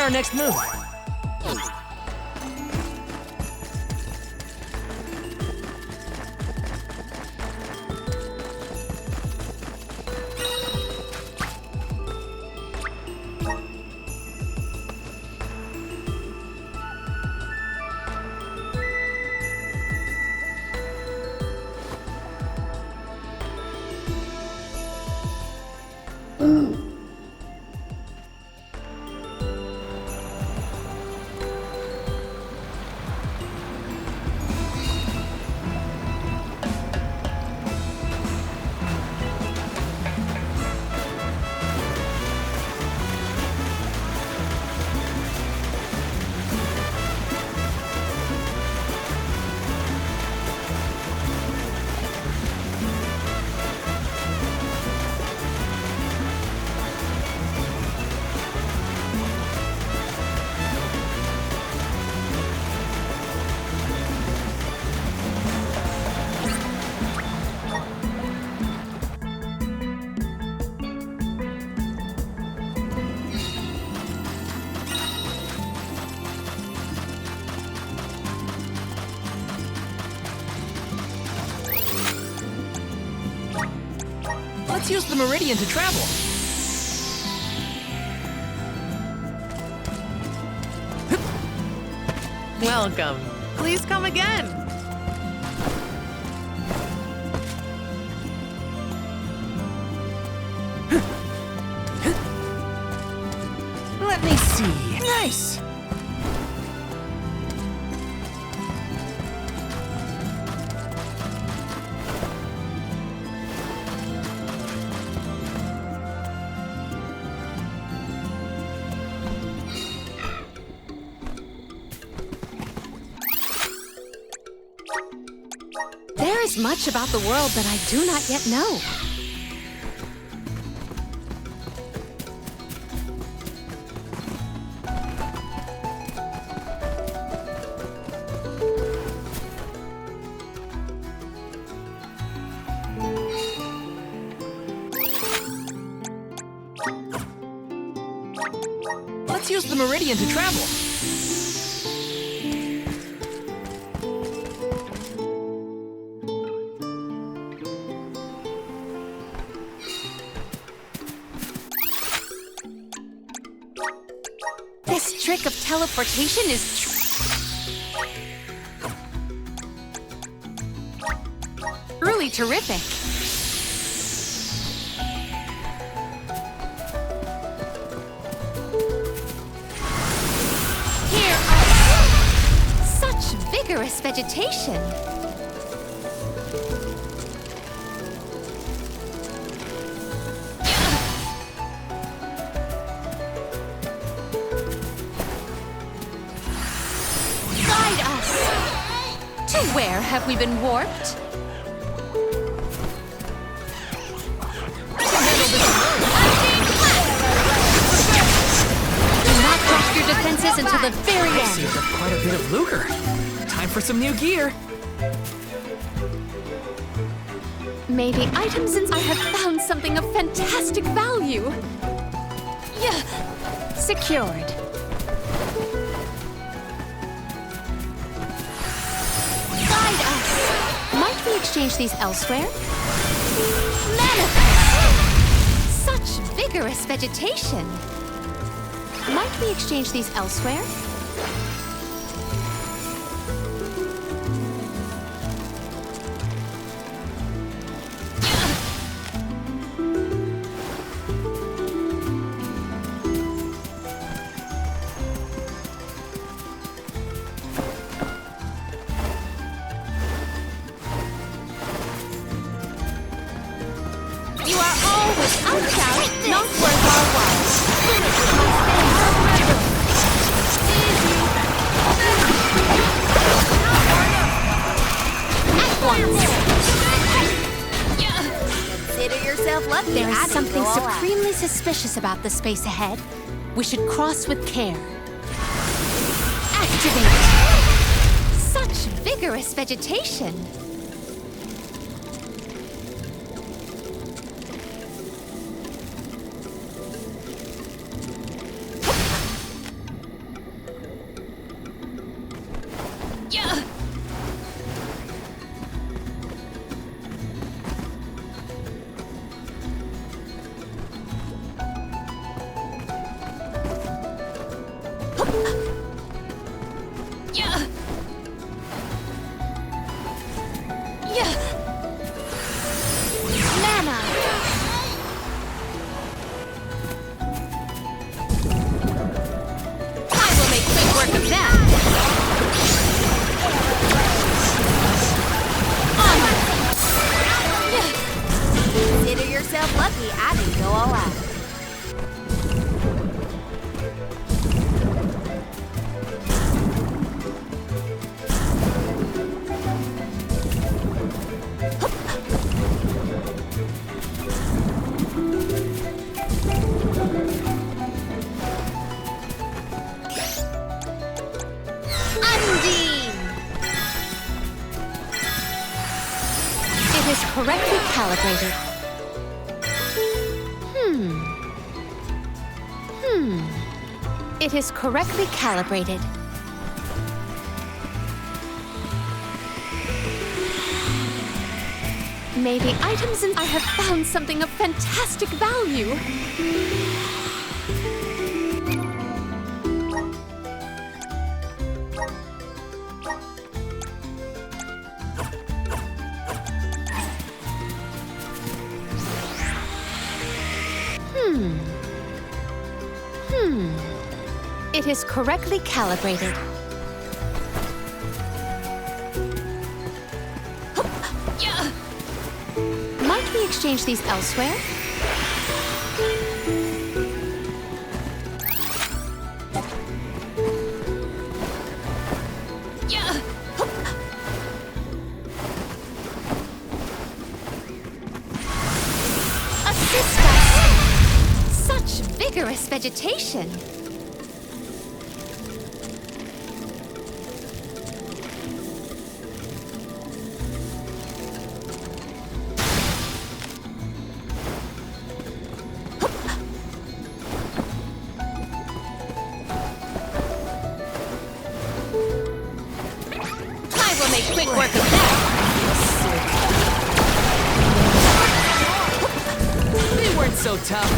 our next move? Let's use the Meridian to travel. Welcome. Please come again. Let me see. Nice! There is much about the world that I do not yet know. Let's use the Meridian to travel. This trick of teleportation is truly terrific. Here are such vigorous vegetation. To where have we been warped? Do not drop your defenses until the very I end. saved up quite a bit of lucre. Time for some new gear. Maybe items since I have found something of fantastic value. Yeah. Secured. Guide us. Might we exchange these elsewhere? Manifest. Such vigorous vegetation. Might we exchange these elsewhere? You are all without doubt not worth our while. At once. Consider yourself lucky. There is I didn't something go all out. supremely suspicious about the space ahead. We should cross with care. Activate! Such vigorous vegetation. calibrated. It is correctly calibrated. May the items in I have found something of fantastic value. It is correctly calibrated. Might we exchange these elsewhere? Assist us! Such vigorous vegetation! Quick work of that. They weren't so tough.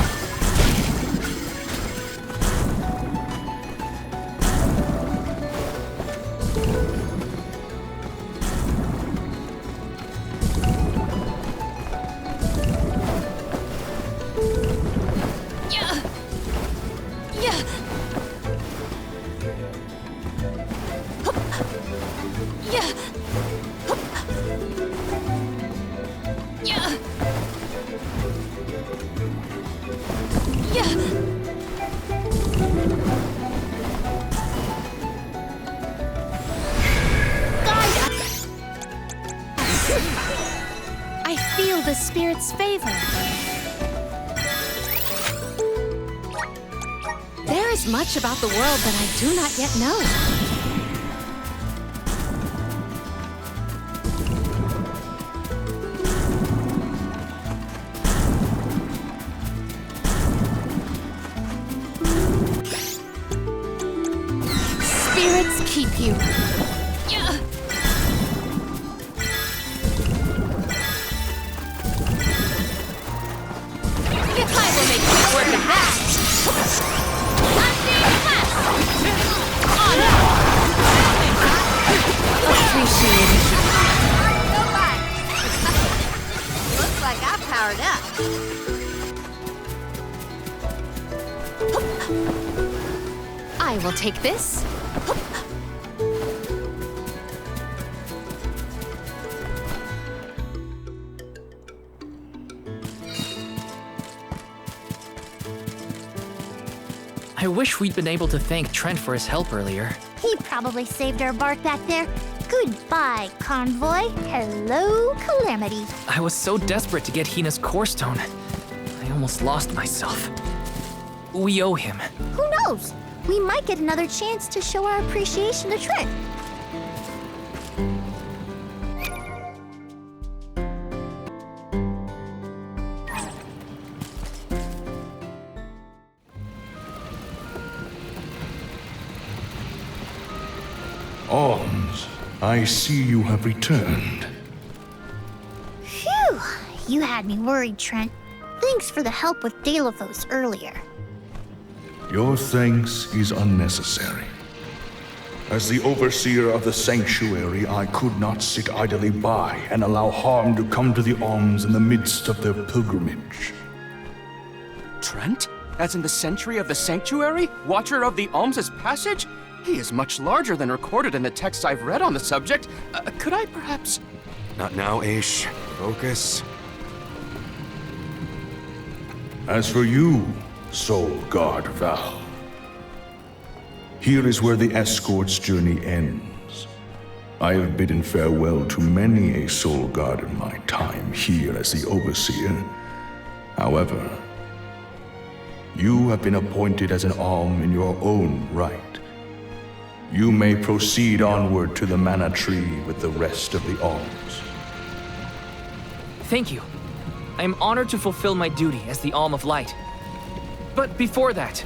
I feel the spirit's favor. There is much about the world that I do not yet know. Spirits keep you. Looks like I powered up. I will take this. I wish we'd been able to thank Trent for his help earlier. He probably saved our bark back there. Goodbye, Convoy. Hello, Calamity. I was so desperate to get Hina's core stone. I almost lost myself. We owe him. Who knows? We might get another chance to show our appreciation to Trent. Alms, I see you have returned. Phew! You had me worried, Trent. Thanks for the help with Deilophos earlier. Your thanks is unnecessary. As the overseer of the sanctuary, I could not sit idly by and allow harm to come to the Alms in the midst of their pilgrimage. Trent? As in the sentry of the sanctuary? Watcher of the Alms' passage? He is much larger than recorded in the texts I've read on the subject. Could I perhaps... Not now, Aish. Focus. As for you, Soul Guard Val, here is where the escort's journey ends. I have bidden farewell to many a Soul Guard in my time here as the Overseer. However, you have been appointed as an Alm in your own right. You may proceed onward to the Mana Tree with the rest of the Alms. Thank you. I am honored to fulfill my duty as the Alm of Light. But before that,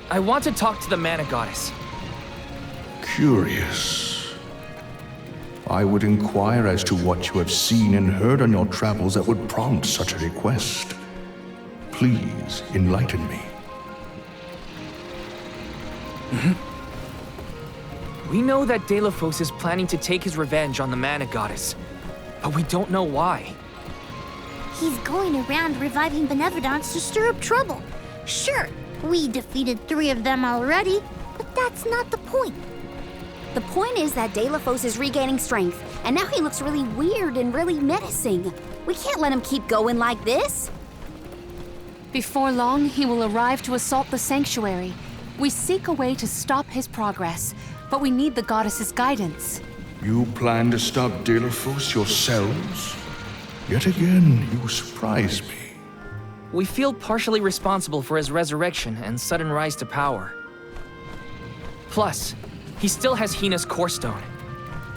I want to talk to the Mana Goddess. Curious. I would inquire as to what you have seen and heard on your travels that would prompt such a request. Please enlighten me. We know that Delphos is planning to take his revenge on the Mana Goddess, but we don't know why. He's going around reviving Benevolence to stir up trouble. Sure, we defeated 3 of them already, but that's not the point. The point is that Delphos is regaining strength, and now he looks really weird and really menacing. We can't let him keep going like this. Before long, he will arrive to assault the sanctuary. We seek a way to stop his progress, but we need the goddess's guidance. You plan to stop Delphos yourselves? Yet again, you surprise me. We feel partially responsible for his resurrection and sudden rise to power. Plus, he still has Hina's Core Stone.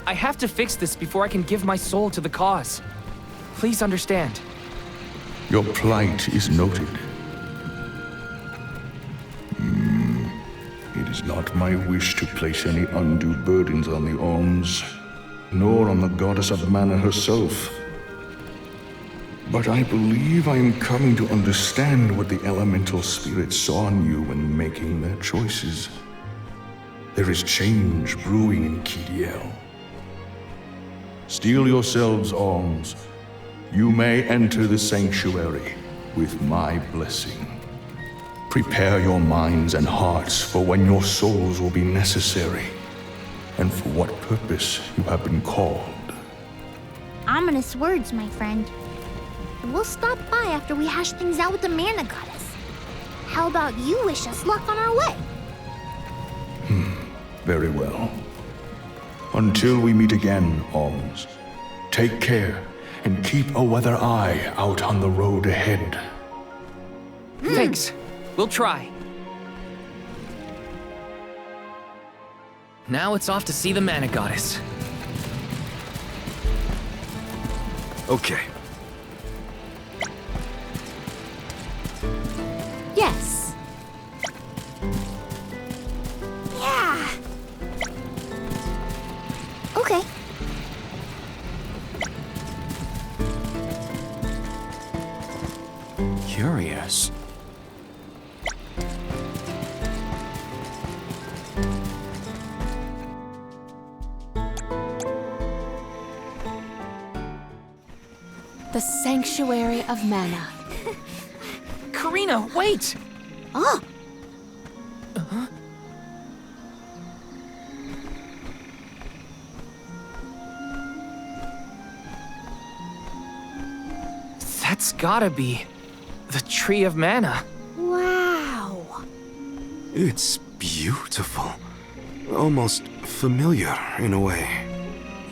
I have to fix this before I can give my soul to the cause. Please understand. Your plight is noted. It is not my wish to place any undue burdens on the Alms, nor on the Goddess of Mana herself. But I believe I am coming to understand what the elemental spirits saw in you when making their choices. There is change brewing in Kidiel. Steel yourselves, Alms. You may enter the sanctuary with my blessing. Prepare your minds and hearts for when your souls will be necessary, and for what purpose you have been called. Ominous words, my friend. We'll stop by after we hash things out with the Mana Goddess. How about you wish us luck on our way? Very well. Until we meet again, Alms, take care and keep a weather eye out on the road ahead. Thanks. We'll try. Now it's off to see the Mana Goddess. Okay. Yes. Yeah. Okay. Curious. The Sanctuary of Mana. Karina, wait! Oh, That's gotta be the Tree of Mana. wow. It's beautiful. Almost familiar in a way.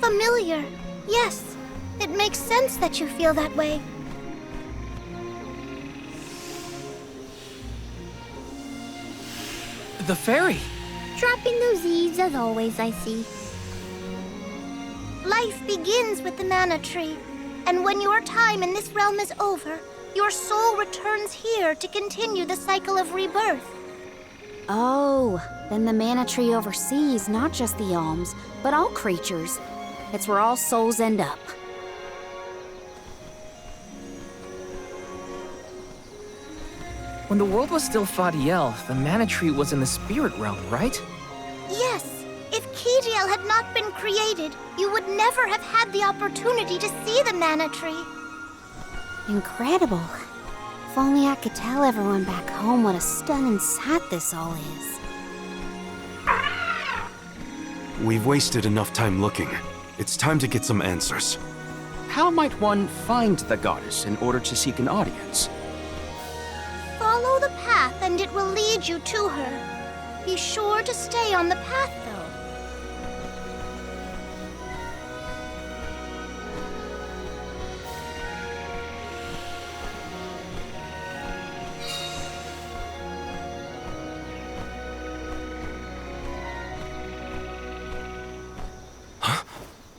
Familiar. Yes. It makes sense that you feel that way. The fairy. Dropping those eaves as always, I see. Life begins with the Mana Tree, and when your time in this realm is over, your soul returns here to continue the cycle of rebirth. Oh, then the Mana Tree oversees not just the Alms, but all creatures. It's where all souls end up. When the world was still Fadiel, the Mana Tree was in the spirit realm, right? Yes, if Kidiel had not been created, you would never have had the opportunity to see the Mana Tree. Incredible. If only I could tell everyone back home what a stunning sight this all is. We've wasted enough time looking. It's time to get some answers. How might one find the goddess in order to seek an audience? Follow the path and it will lead you to her. Be sure to stay on the path, though.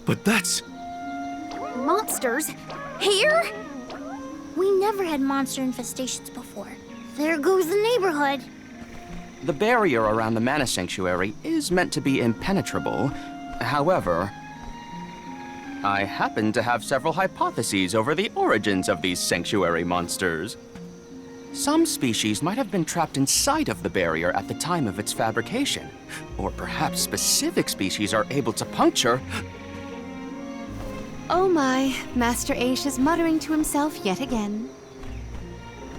But that's... Monsters? Here? We never had monster infestations before. There goes the neighborhood. The barrier around the Mana Sanctuary is meant to be impenetrable. However, I happen to have several hypotheses over the origins of these sanctuary monsters. Some species might have been trapped inside of the barrier at the time of its fabrication. Or perhaps specific species are able to puncture... Oh my, Master Aish is muttering to himself yet again.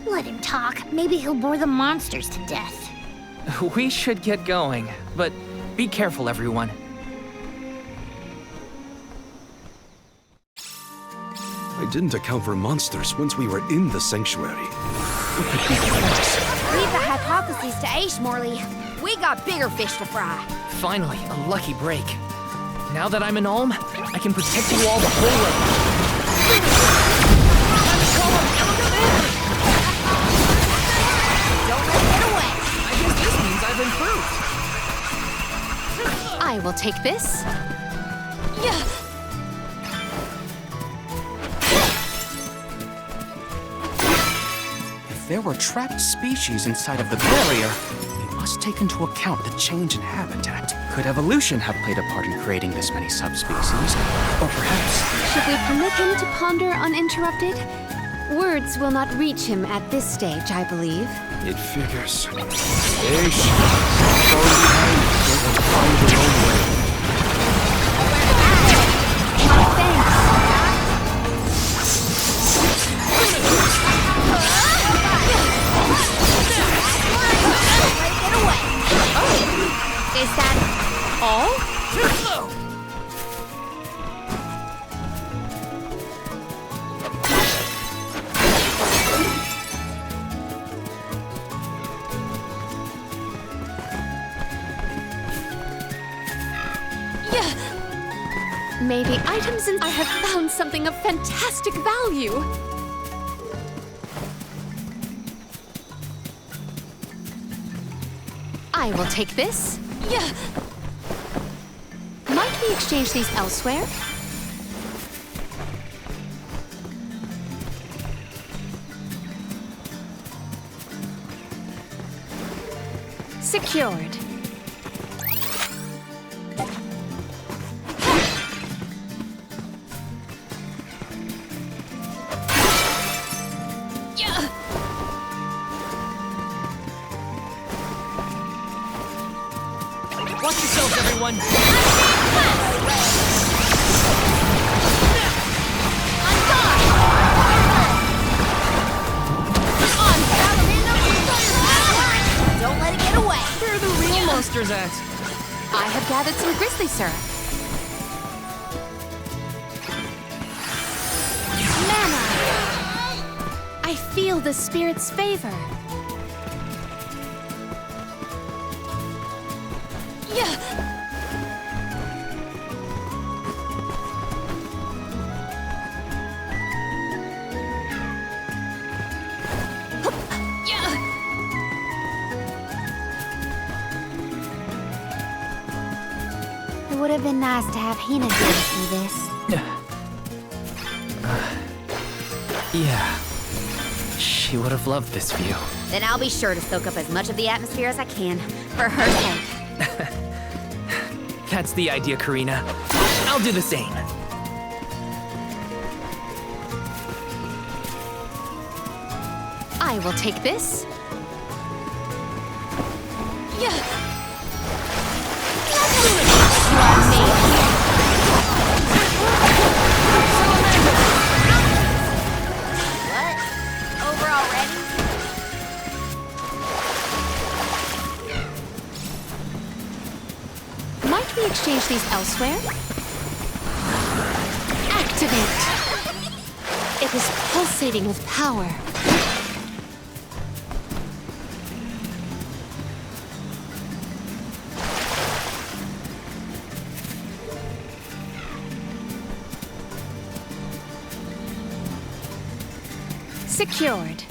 Let him talk. Maybe he'll bore the monsters to death. We should get going, but be careful, everyone. I didn't account for monsters once we were in the sanctuary. Leave the hypotheses to Aish, Morley. We got bigger fish to fry. Finally, a lucky break. Now that I'm an Olm, I can protect you all the whole way. Don't let it get away. I guess this means I've improved. I will take this. Yeah. If there were trapped species inside of the barrier, we must take into account the change in habitat. Could evolution have played a part in creating this many subspecies? Or perhaps... Should we permit him to ponder uninterrupted? Words will not reach him at this stage, I believe. It figures. Aish, fall behind. They will find their own way. Is that all? Too slow! Maybe items in... I have found something of fantastic value. I will take this. Yeah. Might we exchange these elsewhere? Secured. Watch yourselves, everyone! Don't let it get away. Where are the real monsters at? I have gathered some grizzly syrup. Mana! I feel the spirit's favor. It would have been nice to have Hina here to see this. Yeah. She would have loved this view. Then I'll be sure to soak up as much of the atmosphere as I can, for her sake. That's the idea, Karina. I'll do the same. I will take this. What? Over already? Might we exchange these elsewhere? Activate! It is pulsating with power. Secured.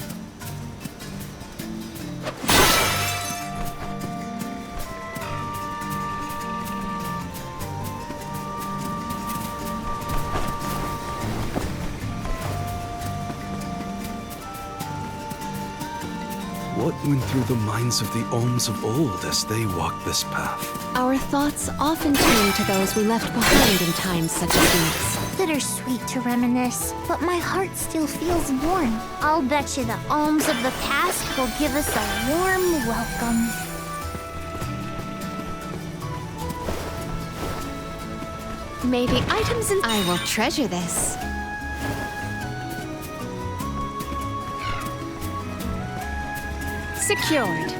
What went through the minds of the Ohms of old as they walked this path? Our thoughts often turn to those we left behind in times such as these. Bittersweet to reminisce, but my heart still feels warm. I'll bet you the Ohms of the past will give us a warm welcome. Maybe items and I will treasure this. Secured.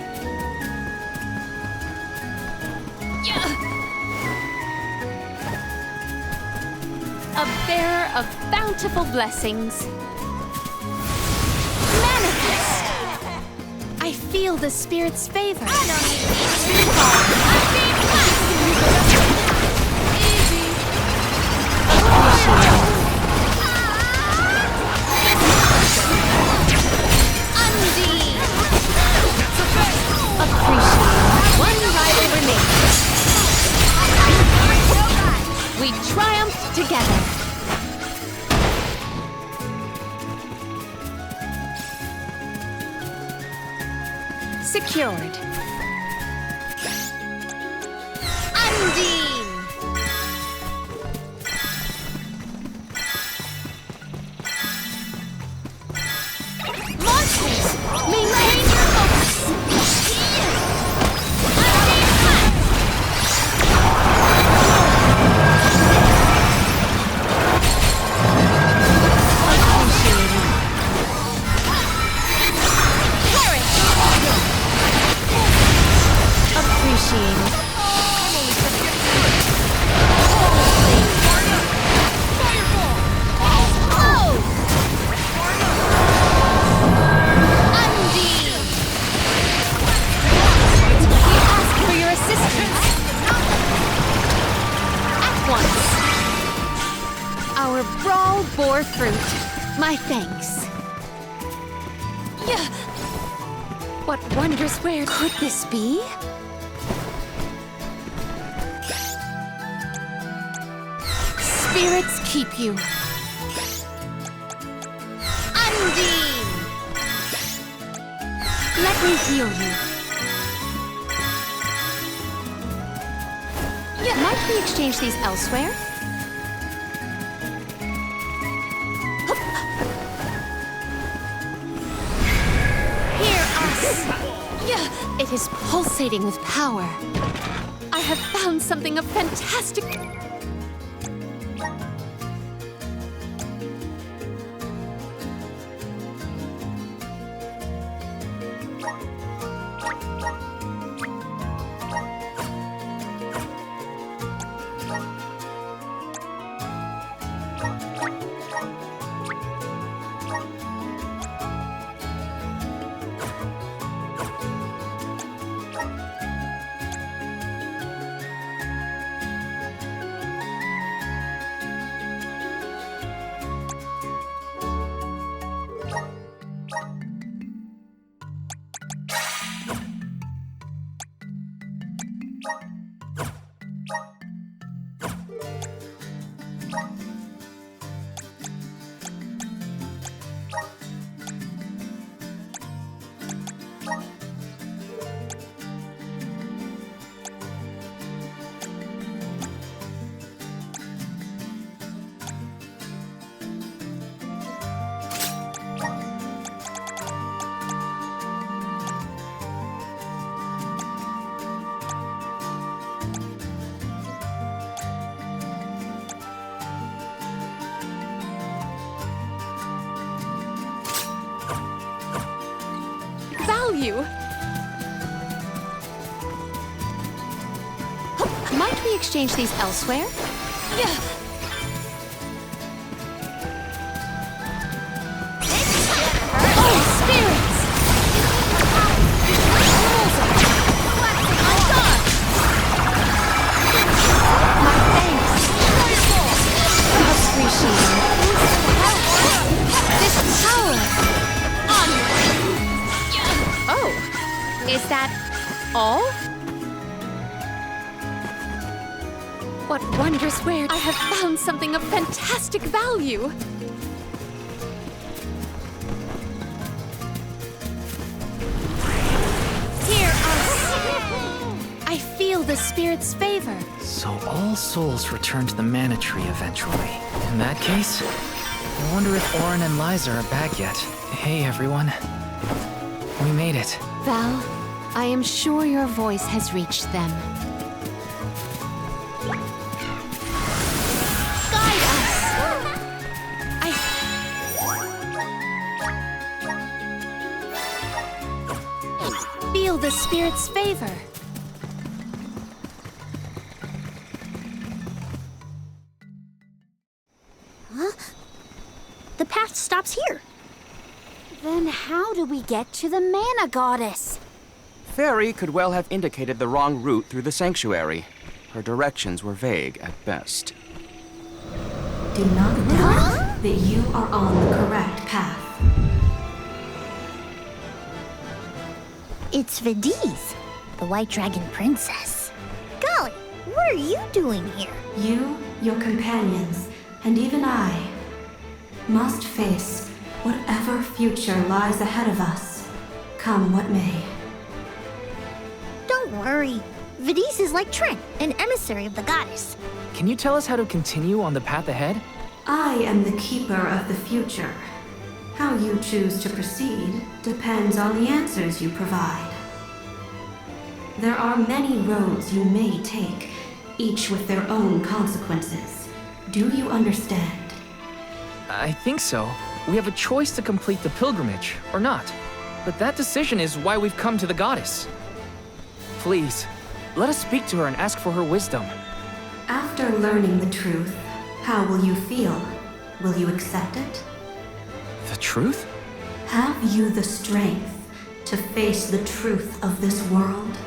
A bearer of bountiful blessings. Manifest! I feel the spirit's favor. One rival remains. We triumphed together. Secured. Undine! Monsters! Maintain your focus! Our brawl bore fruit. My thanks. Yeah. What wondrous where could this be? Spirits keep you. Undine! Let me heal you. Yeah. Might we exchange these elsewhere? It is pulsating with power. I have found something of fantastic... value. Might we exchange these elsewhere? Yeah. Oh, spirits! My thanks. Appreciate this power. Oh, is that all? What wondrous where I have found something of fantastic value. the spirit's favor. So all souls return to the Mana Tree eventually. In that case, I wonder if Orin and Liza are back yet. Hey everyone. We made it. Val, I am sure your voice has reached them. Guide us! Feel the spirit's favor. The path stops here. Then how do we get to the Mana Goddess? Fairy could well have indicated the wrong route through the sanctuary. Her directions were vague at best. Do not doubt that you are on the correct path. It's Vidiz, the White Dragon Princess. Golly, what are you doing here? You, your companions, and even I must face whatever future lies ahead of us, come what may. Don't worry. Vidiz is like Trent, an emissary of the goddess. Can you tell us how to continue on the path ahead? I am the keeper of the future. How you choose to proceed depends on the answers you provide. There are many roads you may take, each with their own consequences. Do you understand? I think so. We have a choice to complete the pilgrimage, or not. But that decision is why we've come to the goddess. Please, let us speak to her and ask for her wisdom. After learning the truth, how will you feel? Will you accept it? The truth? Have you the strength to face the truth of this world?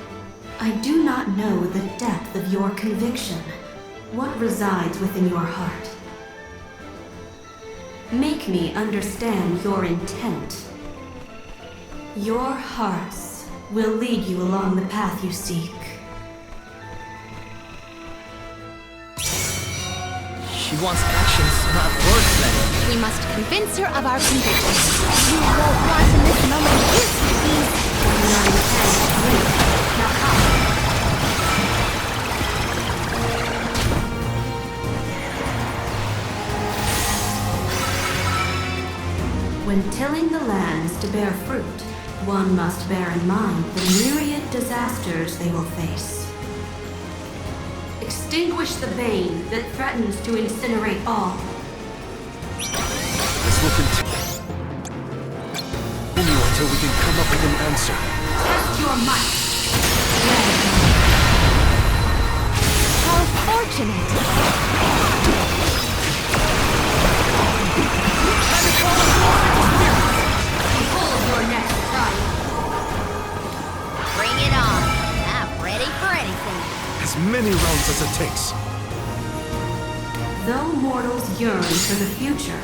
I do not know the depth of your conviction, what resides within your heart. Make me understand your intent. Your hearts will lead you along the path you seek. She wants actions, not words, then. We must convince her of our convictions. You won't want to miss a moment of this, Vidiz. Now come. When tilling the lands to bear fruit, one must bear in mind the myriad disasters they will face. Extinguish the bane that threatens to incinerate all. This will continue until we can come up with an answer. Test your might. How fortunate! Behold your next triumph. Bring it on. I'm ready for anything. As many rounds as it takes. Though mortals yearn for the future,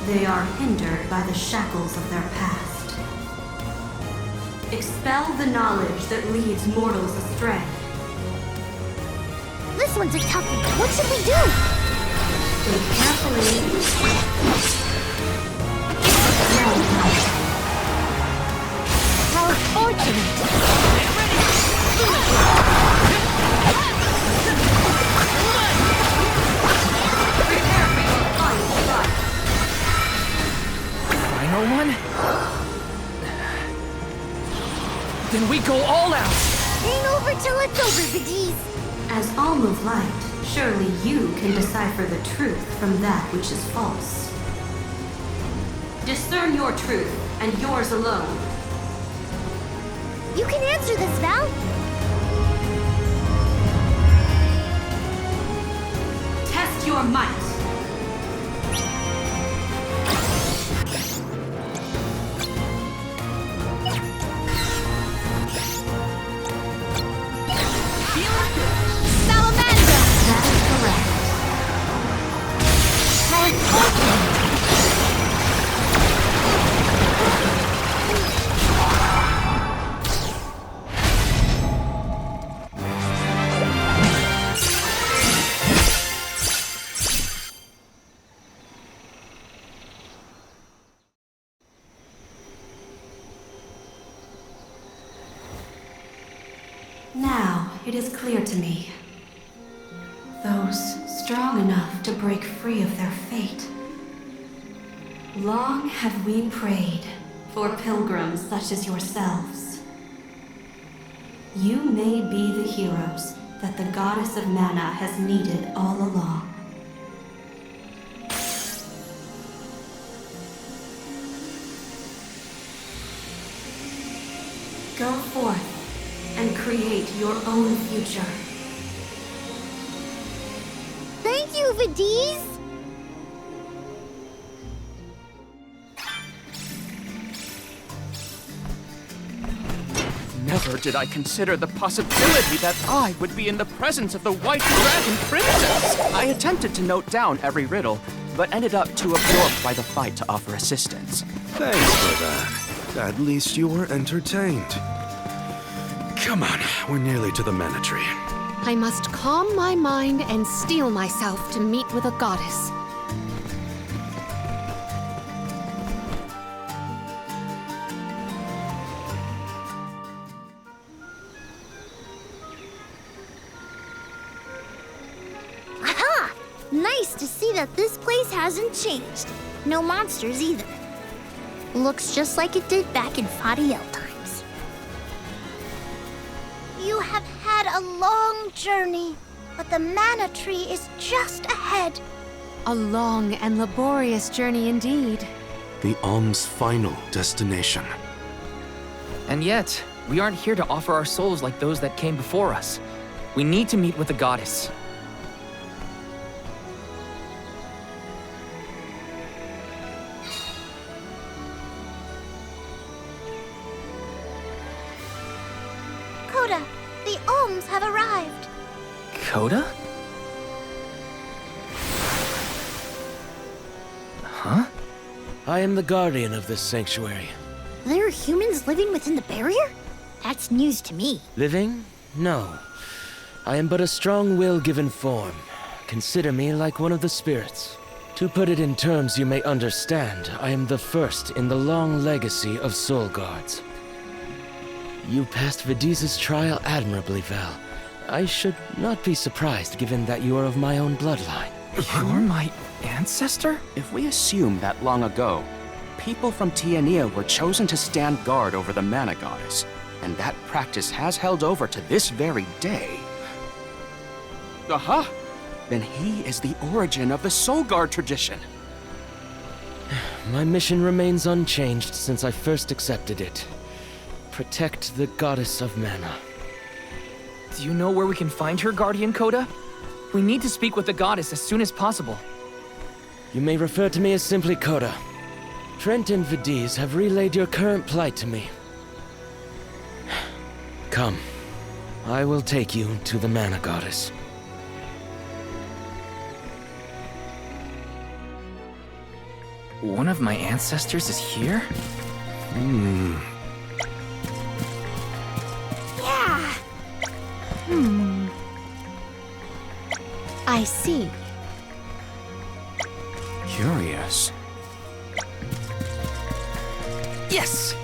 they are hindered by the shackles of their past. Expel the knowledge that leads mortals astray. This one's a tough one. What should we do? Think carefully. How fortunate! Final one? Then we go all out! Ain't over till it's over, Vidiz. As Alm of Light, surely you can decipher the truth from that which is false. Discern your truth, and yours alone. You can answer this, Val. Test your might. Salamander! That is correct. How fortunate! Now, it is clear to me. Those strong enough to break free of their fate. Long have we prayed for pilgrims such as yourselves. You may be the heroes that the Goddess of Mana has needed all along. Go forth and create your own future. Thank you, Vidiz! Never did I consider the possibility that I would be in the presence of the White Dragon Princess. I attempted to note down every riddle, but ended up too absorbed by the fight to offer assistance. Thanks for that. At least you were entertained. Come on, we're nearly to the Mana Tree. I must calm my mind and steel myself to meet with a goddess. Aha! Nice to see that this place hasn't changed. No monsters either. Looks just like it did back in Fadiel times. You have had a long journey, but the Mana Tree is just ahead. A long and laborious journey indeed. The Alm's final destination. And yet, we aren't here to offer our souls like those that came before us. We need to meet with the goddess. Coda, the Alms have arrived. Coda? Huh? I am the guardian of this sanctuary. There are humans living within the barrier? That's news to me. Living? No. I am but a strong will given form. Consider me like one of the spirits. To put it in terms you may understand, I am the first in the long legacy of soul guards. You passed Vidiz's trial admirably, Val. I should not be surprised given that you are of my own bloodline. You're my ancestor? If we assume that long ago, people from Tiania were chosen to stand guard over the Mana Goddess, and that practice has held over to this very day. Aha! Then he is the origin of the Soul Guard tradition. My mission remains unchanged since I first accepted it. Protect the Goddess of Mana. Do you know where we can find her, Guardian Coda? We need to speak with the goddess as soon as possible. You may refer to me as simply Coda. Trent and Vidiz have relayed your current plight to me. Come. I will take you to the Mana Goddess. One of my ancestors is here? Yeah! I see. Curious. Yes!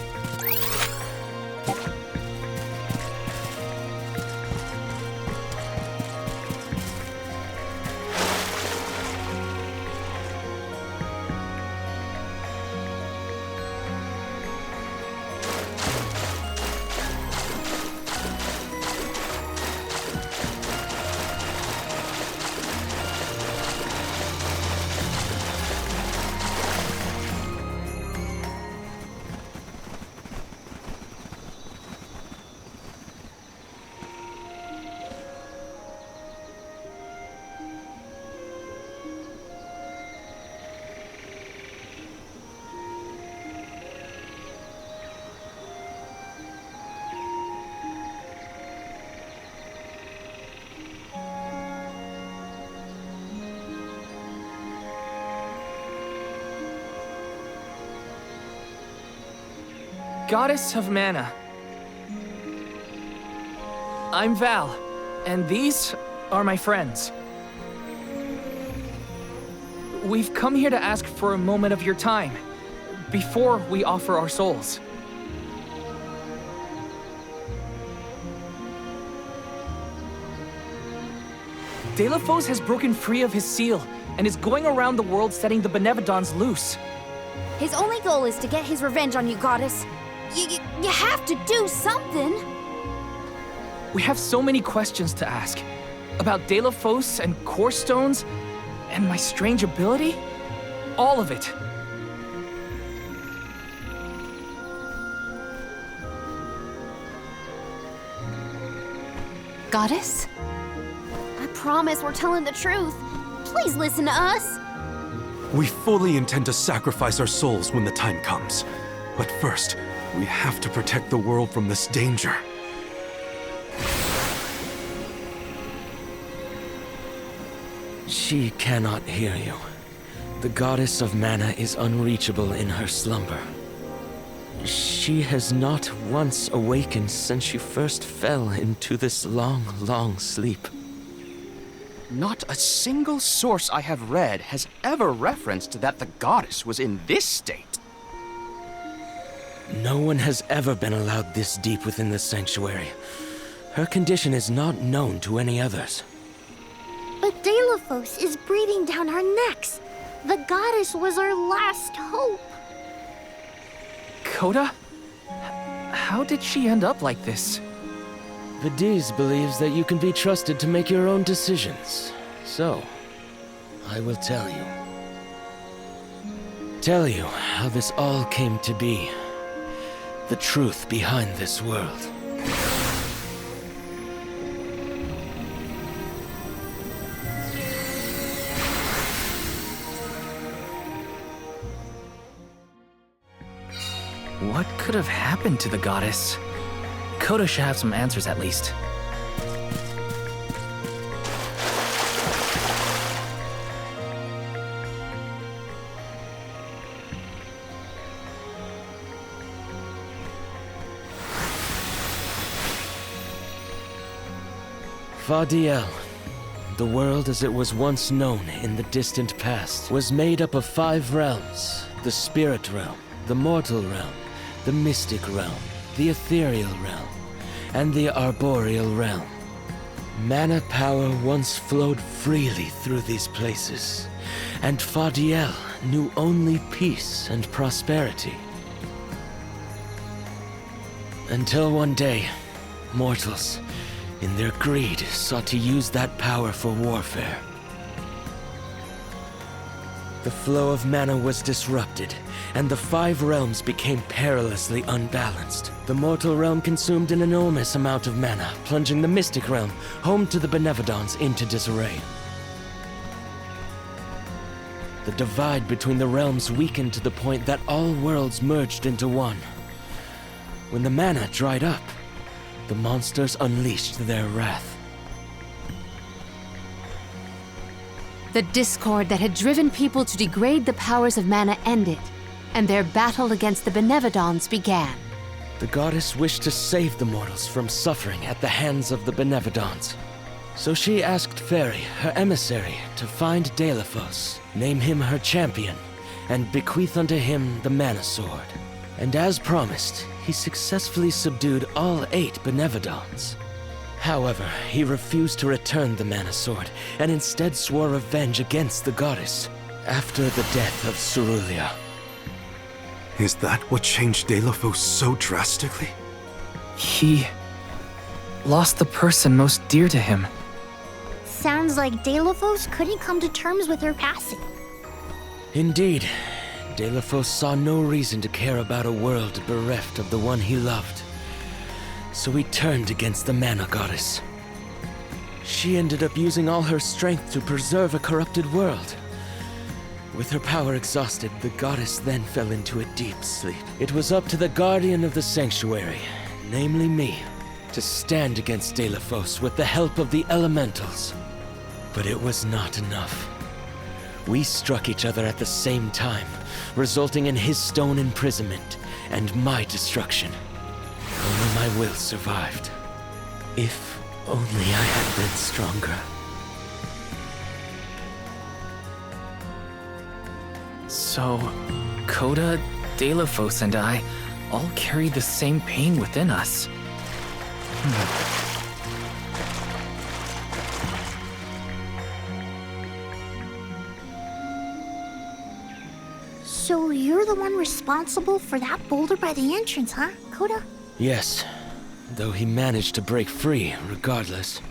Goddess of Mana. I'm Val, and these are my friends. We've come here to ask for a moment of your time, before we offer our souls. Delafos has broken free of his seal and is going around the world setting the Benevodons loose. His only goal is to get his revenge on you, Goddess. You have to do something. We have so many questions to ask. About Delafos and Core Stones, and my strange ability. All of it. Goddess? I promise we're telling the truth. Please listen to us. We fully intend to sacrifice our souls when the time comes. But first, we have to protect the world from this danger. She cannot hear you. The goddess of mana is unreachable in her slumber. She has not once awakened since she first fell into this long, long sleep. Not a single source I have read has ever referenced that the goddess was in this state. No one has ever been allowed this deep within the sanctuary. Her condition is not known to any others. But Delafos is breathing down our necks. The goddess was our last hope. Coda? How did she end up like this? Vidiz believes that you can be trusted to make your own decisions. So, I will tell you. Tell you how this all came to be. The truth behind this world. What could have happened to the goddess? Coda should have some answers at least. Fadiel, the world as it was once known in the distant past, was made up of 5 realms: the spirit realm, the mortal realm, the mystic realm, the ethereal realm, and the arboreal realm. Mana power once flowed freely through these places, and Fadiel knew only peace and prosperity. Until one day, mortals, in their greed, sought to use that power for warfare. The flow of mana was disrupted, and the 5 realms became perilously unbalanced. The mortal realm consumed an enormous amount of mana, plunging the mystic realm, home to the Benevodons, into disarray. The divide between the realms weakened to the point that all worlds merged into one. When the mana dried up, the monsters unleashed their wrath. The discord that had driven people to degrade the powers of mana ended, and their battle against the Benevodons began. The goddess wished to save the mortals from suffering at the hands of the Benevodons. So she asked Fairy, her emissary, to find Delafos, name him her champion, and bequeath unto him the Mana Sword. And as promised, he successfully subdued all 8 Benevodons. However, he refused to return the Mana Sword, and instead swore revenge against the goddess, after the death of Cerulia. Is that what changed Delafos so drastically? He lost the person most dear to him. Sounds like Delafos couldn't come to terms with her passing. Indeed, Delafos saw no reason to care about a world bereft of the one he loved. So he turned against the Mana Goddess. She ended up using all her strength to preserve a corrupted world. With her power exhausted, the goddess then fell into a deep sleep. It was up to the Guardian of the Sanctuary, namely me, to stand against Delafos with the help of the Elementals. But it was not enough. We struck each other at the same time, resulting in his stone imprisonment and my destruction. Only my will survived. If only I had been stronger. So, Coda, Delafos, and I all carry the same pain within us. you're the one responsible for that boulder by the entrance, huh, Koda? Yes, though he managed to break free regardless.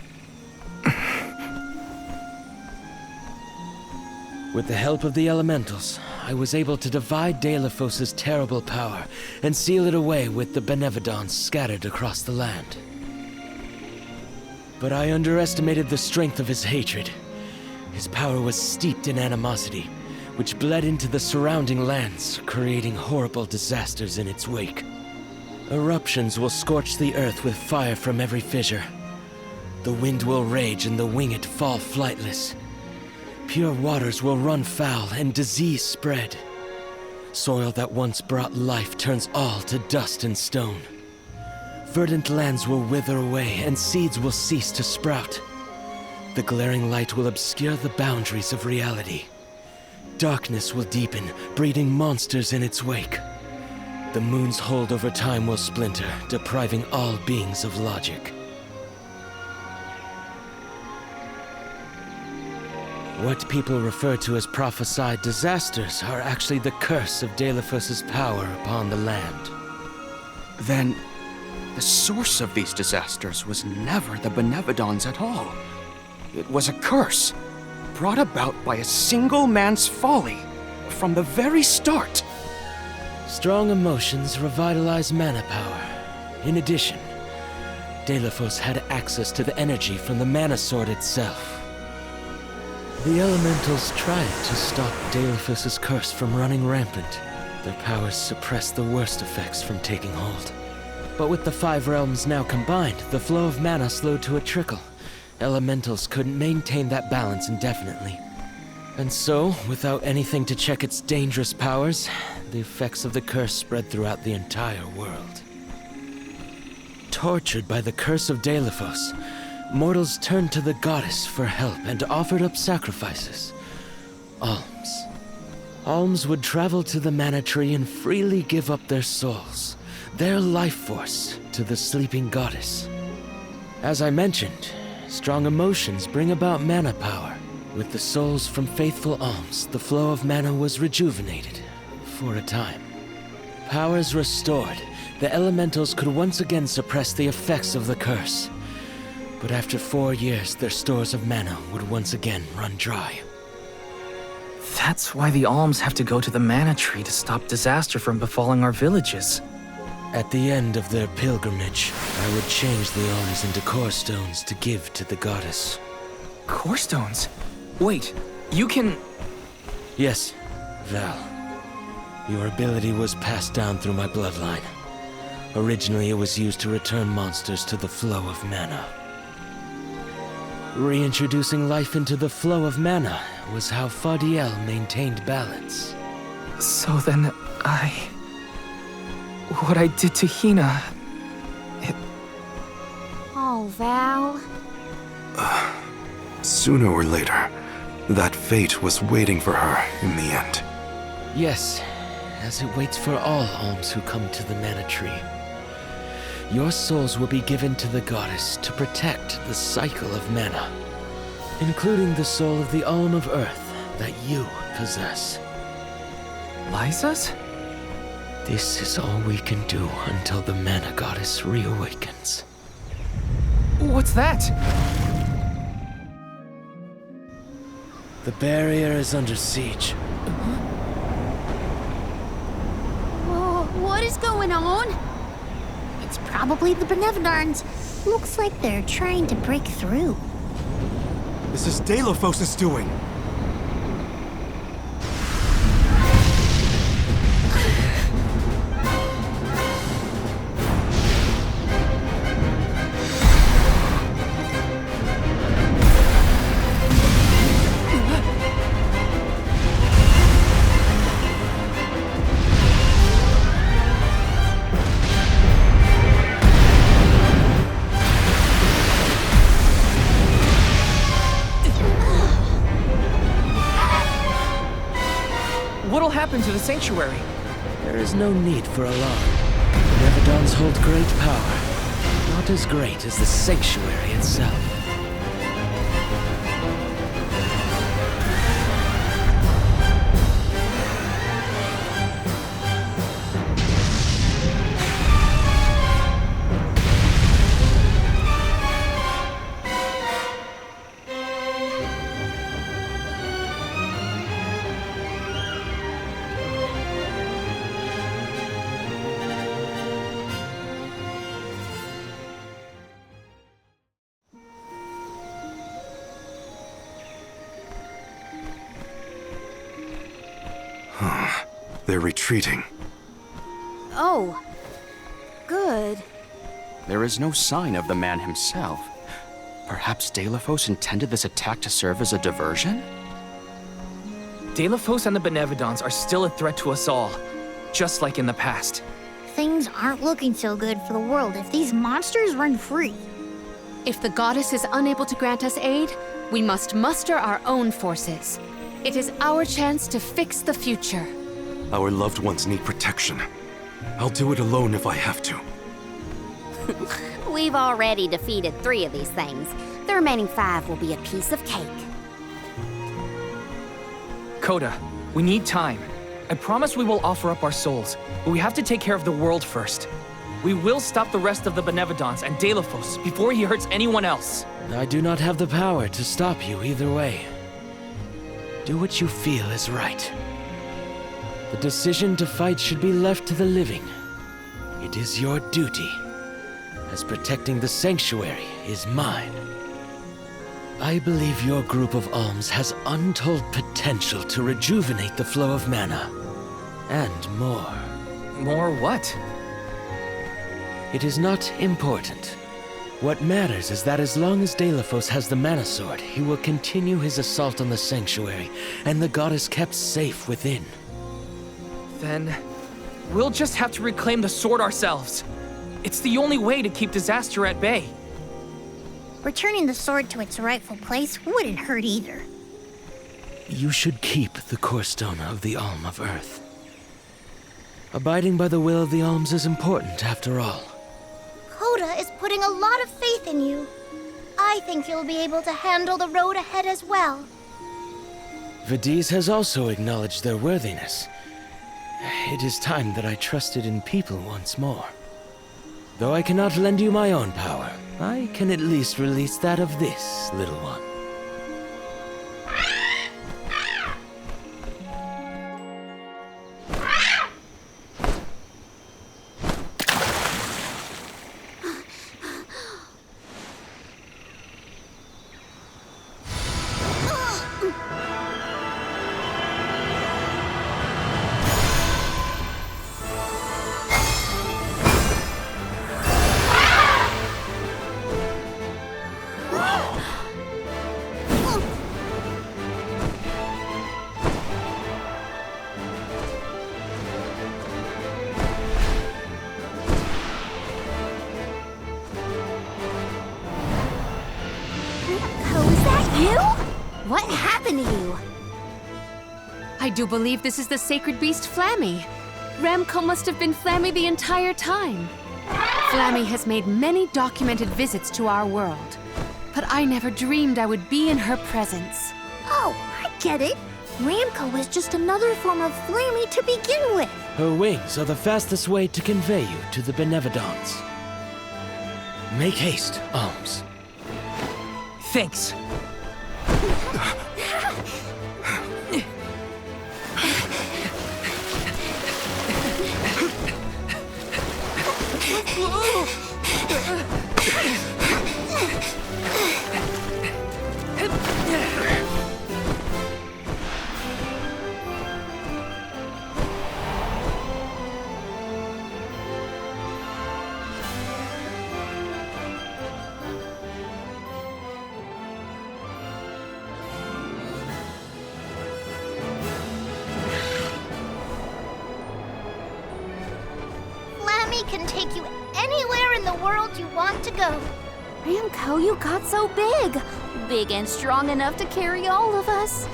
With the help of the elementals, I was able to divide Deilafos' terrible power and seal it away with the Benevodons scattered across the land. But I underestimated the strength of his hatred. His power was steeped in animosity, which bled into the surrounding lands, creating horrible disasters in its wake. Eruptions will scorch the earth with fire from every fissure. The wind will rage and the winged fall flightless. Pure waters will run foul and disease spread. Soil that once brought life turns all to dust and stone. Verdant lands will wither away and seeds will cease to sprout. The glaring light will obscure the boundaries of reality. Darkness will deepen, breeding monsters in its wake. The moon's hold over time will splinter, depriving all beings of logic. What people refer to as prophesied disasters are actually the curse of Deilafos' power upon the land. Then, the source of these disasters was never the Benevodons at all. It was a curse, brought about by a single man's folly, from the very start. Strong emotions revitalize mana power. In addition, Deilafos had access to the energy from the mana sword itself. The elementals tried to stop Deilafos' curse from running rampant. Their powers suppressed the worst effects from taking hold. But with the 5 realms now combined, the flow of mana slowed to a trickle. Elementals couldn't maintain that balance indefinitely. And so, without anything to check its dangerous powers, the effects of the curse spread throughout the entire world. Tortured by the curse of Deilafos, mortals turned to the goddess for help and offered up sacrifices. Alms. Alms would travel to the mana tree and freely give up their souls, their life force, to the sleeping goddess. As I mentioned, strong emotions bring about mana power. With the souls from faithful alms, the flow of mana was rejuvenated, for a time. Powers restored, the elementals could once again suppress the effects of the curse. But after 4 years, their stores of mana would once again run dry. That's why the alms have to go to the mana tree to stop disaster from befalling our villages. At the end of their pilgrimage, I would change the alms into core stones to give to the goddess. Core stones? Wait, you can... Yes, Val. Your ability was passed down through my bloodline. Originally, it was used to return monsters to the flow of mana. Reintroducing life into the flow of mana was how Fadiel maintained balance. So then, what I did to Hina... Oh, Val. Sooner or later, that fate was waiting for her in the end. Yes, as it waits for all alms who come to the mana tree. Your souls will be given to the goddess to protect the cycle of mana, including the soul of the Alm of Earth that you possess. Liza's? This is all we can do until the mana goddess reawakens. What's that? The barrier is under siege. Whoa, what is going on? It's probably the Benevodons. Looks like they're trying to break through. This is Deilafos' doing. What'll happen to the sanctuary? There is no need for alarm. Benevodons hold great power, not as great as the sanctuary itself. They're retreating. Oh, good. There is no sign of the man himself. Perhaps Deilephos intended this attack to serve as a diversion? Deilephos and the Benevodons are still a threat to us all, just like in the past. Things aren't looking so good for the world if these monsters run free. If the goddess is unable to grant us aid, we must muster our own forces. It is our chance to fix the future. Our loved ones need protection. I'll do it alone if I have to. We've already defeated 3 of these things. The remaining 5 will be a piece of cake. Coda, we need time. I promise we will offer up our souls, but we have to take care of the world first. We will stop the rest of the Benevodons and Deilephos before he hurts anyone else. I do not have the power to stop you either way. Do what you feel is right. The decision to fight should be left to the living. It is your duty, as protecting the sanctuary is mine. I believe your group of alms has untold potential to rejuvenate the flow of mana. And more. More what? It is not important. What matters is that as long as Deilephos has the Mana Sword, he will continue his assault on the sanctuary, and the goddess kept safe within. Then, we'll just have to reclaim the sword ourselves. It's the only way to keep disaster at bay. Returning the sword to its rightful place wouldn't hurt either. You should keep the core stone of the Alm of Earth. Abiding by the will of the alms is important, after all. Coda is putting a lot of faith in you. I think you'll be able to handle the road ahead as well. Vidiz has also acknowledged their worthiness. It is time that I trusted in people once more. Though I cannot lend you my own power, I can at least release that of this little one. What happened to you? I do believe this is the sacred beast Flammy. Ramco must have been Flammy the entire time. Flammy has made many documented visits to our world, but I never dreamed I would be in her presence. Oh, I get it. Ramco was just another form of Flammy to begin with. Her wings are the fastest way to convey you to the Benevodons. Make haste, Alms. Thanks. Flammy can take you anywhere in the world you want to go. Ramco, you got so big. Big and strong enough to carry all of us.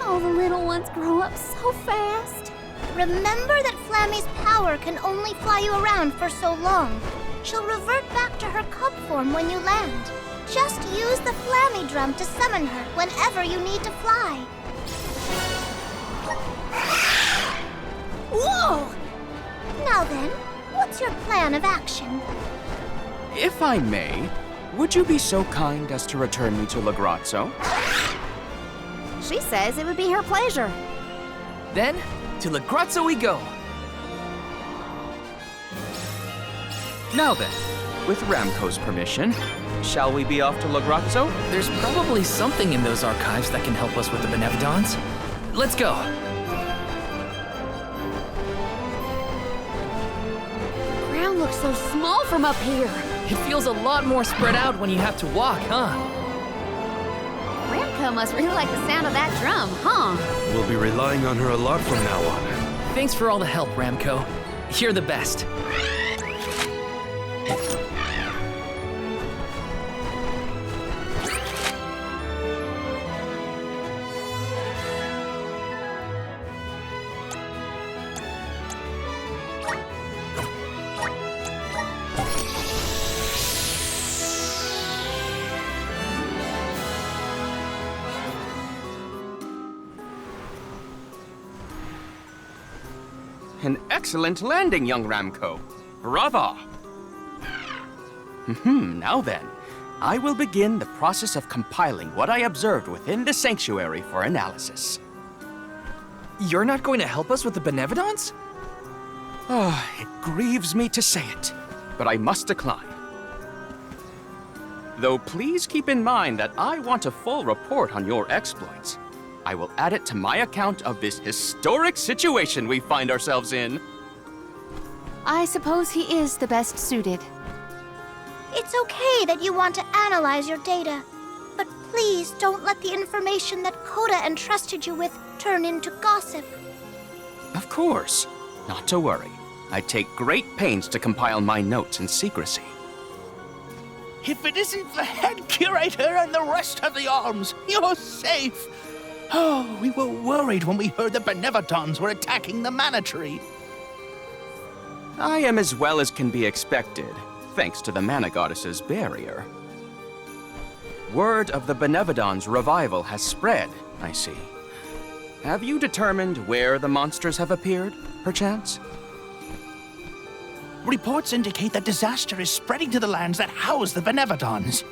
All the little ones grow up so fast. Remember that Flammy's power can only fly you around for so long. She'll revert back to her cub form when you land. Just use the Flammy drum to summon her whenever you need to fly. Whoa! Now then, what's your plan of action? If I may, would you be so kind as to return me to Lagrazzo? She says it would be her pleasure. Then, to Lagrazzo we go. Now then, with Ramco's permission, shall we be off to Lagrazzo? There's probably something in those archives that can help us with the Benevodons. Let's go. looks so small from up here. It feels a lot more spread out when you have to walk, huh? Ramco must really like the sound of that drum, huh? We'll be relying on her a lot from now on. Thanks for all the help, Ramco. You're the best. An excellent landing, young Ramco. Brava! Now then, I will begin the process of compiling what I observed within the sanctuary for analysis. You're not going to help us with the Benevodons? It grieves me to say it, but I must decline. Though please keep in mind that I want a full report on your exploits. I will add it to my account of this historic situation we find ourselves in. I suppose he is the best suited. It's okay that you want to analyze your data, but please don't let the information that Coda entrusted you with turn into gossip. Of course. Not to worry. I take great pains to compile my notes in secrecy. If it isn't the head curator and the rest of the alms, you're safe. Oh, we were worried when we heard the Benevodons were attacking the Mana Tree. I am as well as can be expected, thanks to the Mana Goddess's barrier. Word of the Benevodons' revival has spread, I see. Have you determined where the monsters have appeared, perchance? Reports indicate that disaster is spreading to the lands that house the Benevodons.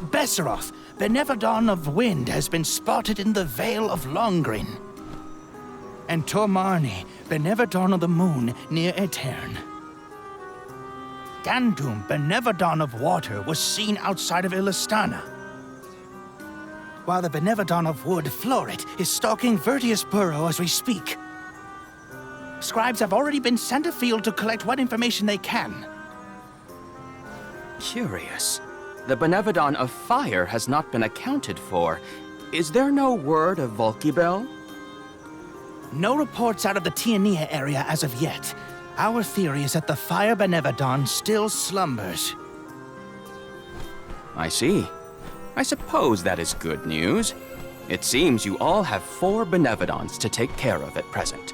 Besseroth, Benevodon of Wind, has been spotted in the Vale of Longrin. And Tormarni, Benevodon of the Moon, near Aetern. Gandum, Benevodon of Water, was seen outside of Illistana. While the Benevodon of Wood, Florit, is stalking Vertius Burrow as we speak. Scribes have already been sent afield to collect what information they can. Curious. The Benevodon of Fire has not been accounted for. Is there no word of Volkibel? No reports out of the Tiania area as of yet. Our theory is that the Fire Benevodon still slumbers. I see. I suppose that is good news. It seems you all have 4 Benevodons to take care of at present.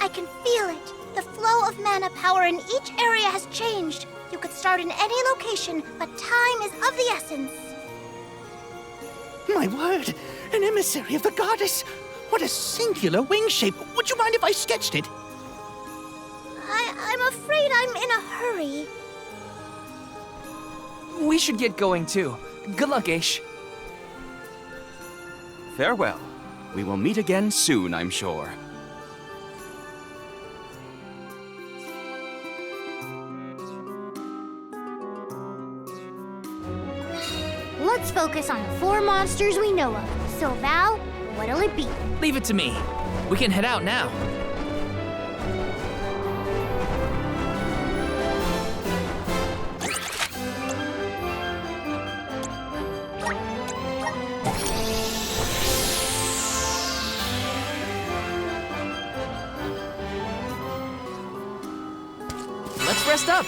I can feel it. The flow of mana power in each area has changed. You could start in any location, but time is of the essence. My word! An emissary of the goddess! What a singular wing shape! Would you mind if I sketched it? I'm afraid I'm in a hurry. We should get going too. Good luck, Aish. Farewell. We will meet again soon, I'm sure. Let's focus on the 4 monsters we know of. So, Val, what'll it be? Leave it to me. We can head out now. Let's rest up.